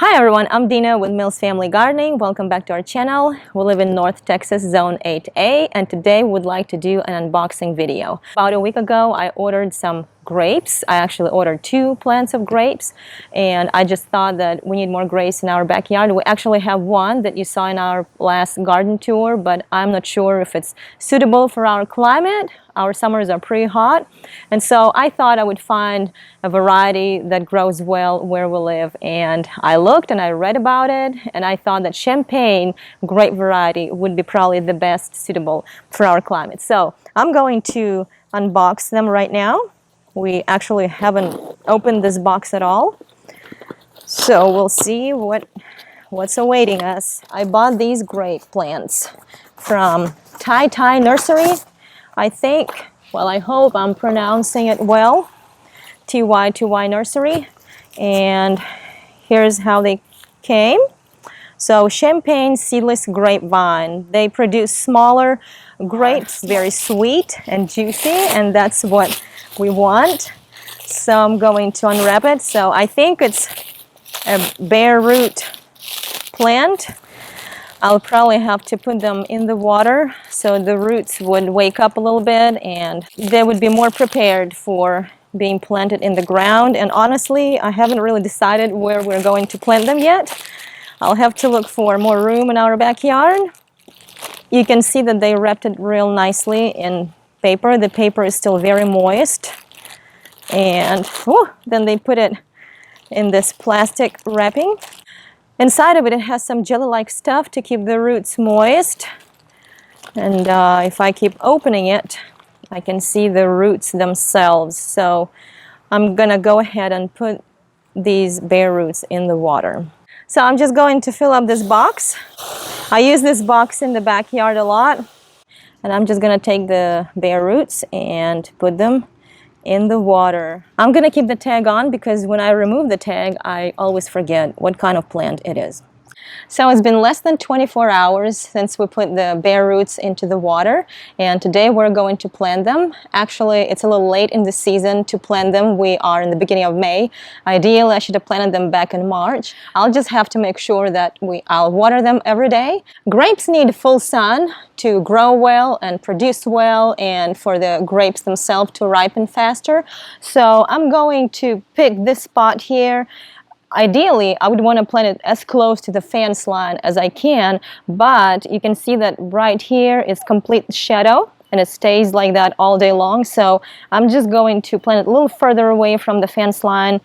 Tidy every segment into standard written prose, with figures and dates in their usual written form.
Hi everyone, I'm Dina with Mills Family Gardening. Welcome back to our channel. We live in North Texas, Zone 8A, and today we'd like to do an unboxing video. About a week ago, I ordered some grapes. I actually ordered 2 plants of grapes, and I just thought that we need more grapes in our backyard. We actually have one that you saw in our last garden tour, but I'm not sure if it's suitable for our climate. Our summers are pretty hot, and so I thought I would find a variety that grows well where we live. And I looked and I read about it, and I thought that champagne grape variety would be probably the best suitable for our climate. So I'm going to unbox them right now. We actually haven't opened this box at all, so we'll see what's awaiting us. I bought these grape plants from Tai Nursery. I think, well, I hope I'm pronouncing it well, TY Nursery, and here's how they came. So champagne seedless grapevine. They produce smaller grapes, very sweet and juicy, and that's what we want. So I'm going to unwrap it. So I think it's a bare root plant. I'll probably have to put them in the water so the roots would wake up a little bit and they would be more prepared for being planted in the ground. And honestly, I haven't really decided where we're going to plant them yet. I'll have to look for more room in our backyard. You can see that they wrapped it real nicely in paper. The paper is still very moist. And then they put it in this plastic wrapping. Inside of it, it has some jelly-like stuff to keep the roots moist. And if I keep opening it, I can see the roots themselves. So I'm gonna go ahead and put these bare roots in the water. So I'm just going to fill up this box. I use this box in the backyard a lot. And I'm just gonna take the bare roots and put them in the water. I'm gonna keep the tag on because when I remove the tag, I always forget what kind of plant it is. So it's been less than 24 hours since we put the bare roots into the water, and today we're going to plant them. Actually, it's a little late in the season to plant them. We are in the beginning of May. Ideally, I should have planted them back in March. I'll just have to make sure that I'll water them every day. Grapes need full sun to grow well and produce well, and for the grapes themselves to ripen faster. So I'm going to pick this spot here. Ideally, I would want to plant it as close to the fence line as I can, but you can see that right here is complete shadow, and it stays like that all day long. So I'm just going to plant it a little further away from the fence line,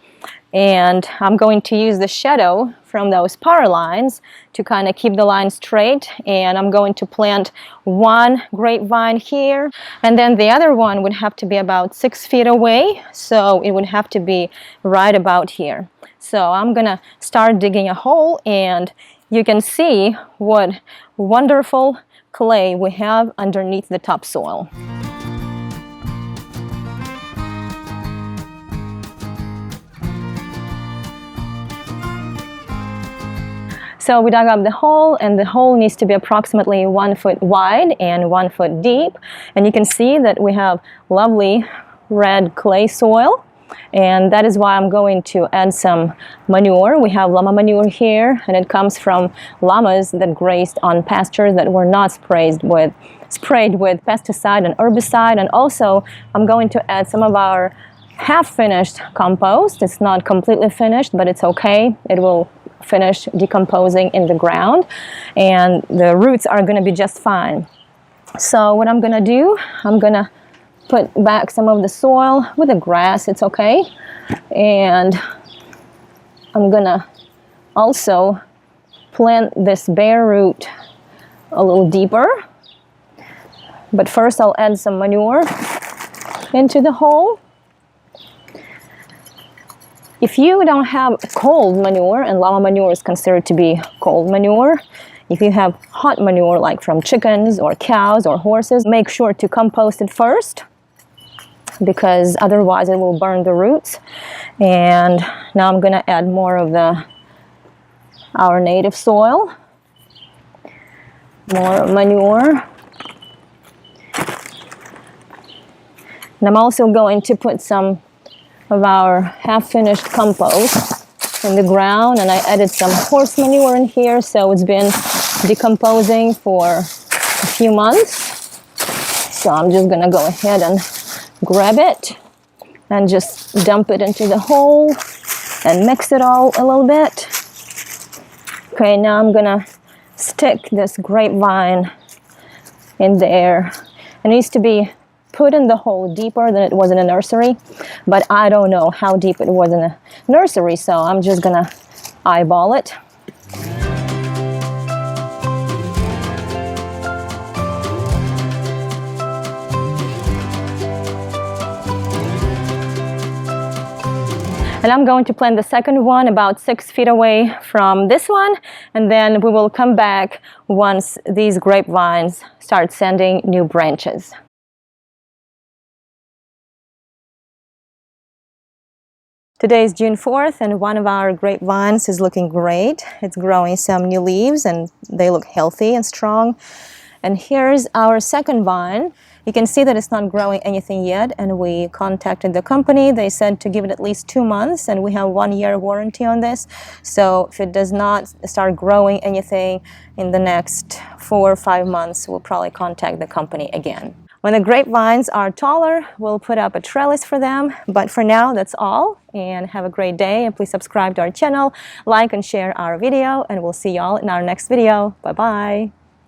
and I'm going to use the shadow from those power lines to kind of keep the line straight. And I'm going to plant one grapevine here, and then the other one would have to be about 6 feet away, so it would have to be right about here. So I'm gonna start digging a hole, and you can see what wonderful clay we have underneath the topsoil. So we dug up the hole, and the hole needs to be approximately 1 foot wide and 1 foot deep. And you can see that we have lovely red clay soil. And that is why I'm going to add some manure. We have llama manure here, and it comes from llamas that grazed on pastures that were not sprayed with pesticide and herbicide. And also I'm going to add some of our half-finished compost. It's not completely finished, but it's okay. It will finish decomposing in the ground, and the roots are going to be just fine. So what I'm going to do, I'm going to put back some of the soil with the grass. It's okay. And I'm gonna also plant this bare root a little deeper. But first I'll add some manure into the hole. If you don't have cold manure, and llama manure is considered to be cold manure, if you have hot manure like from chickens or cows or horses, make sure to compost it first, because otherwise it will burn the roots. And now I'm going to add more of our native soil, more manure. And I'm also going to put some of our half-finished compost in the ground, and I added some horse manure in here, so it's been decomposing for a few months. So I'm just gonna go ahead and grab it and just dump it into the hole and mix it all a little bit. Okay, now I'm gonna stick this grapevine in there. It needs to be put in the hole deeper than it was in a nursery, but I don't know how deep it was in a nursery, so I'm just gonna eyeball it. And I'm going to plant the second one about 6 feet away from this one, and then we will come back once these grapevines start sending new branches. Today is June 4th, and one of our grapevines is looking great. It's growing some new leaves and they look healthy and strong. And here's our second vine. You can see that it's not growing anything yet, and we contacted the company. They said to give it at least 2 months, and we have 1 year warranty on this. So if it does not start growing anything in the next 4 or 5 months, we'll probably contact the company again. When the grapevines are taller, we'll put up a trellis for them. But for now, that's all. And have a great day. And please subscribe to our channel, like and share our video. And we'll see y'all in our next video. Bye-bye.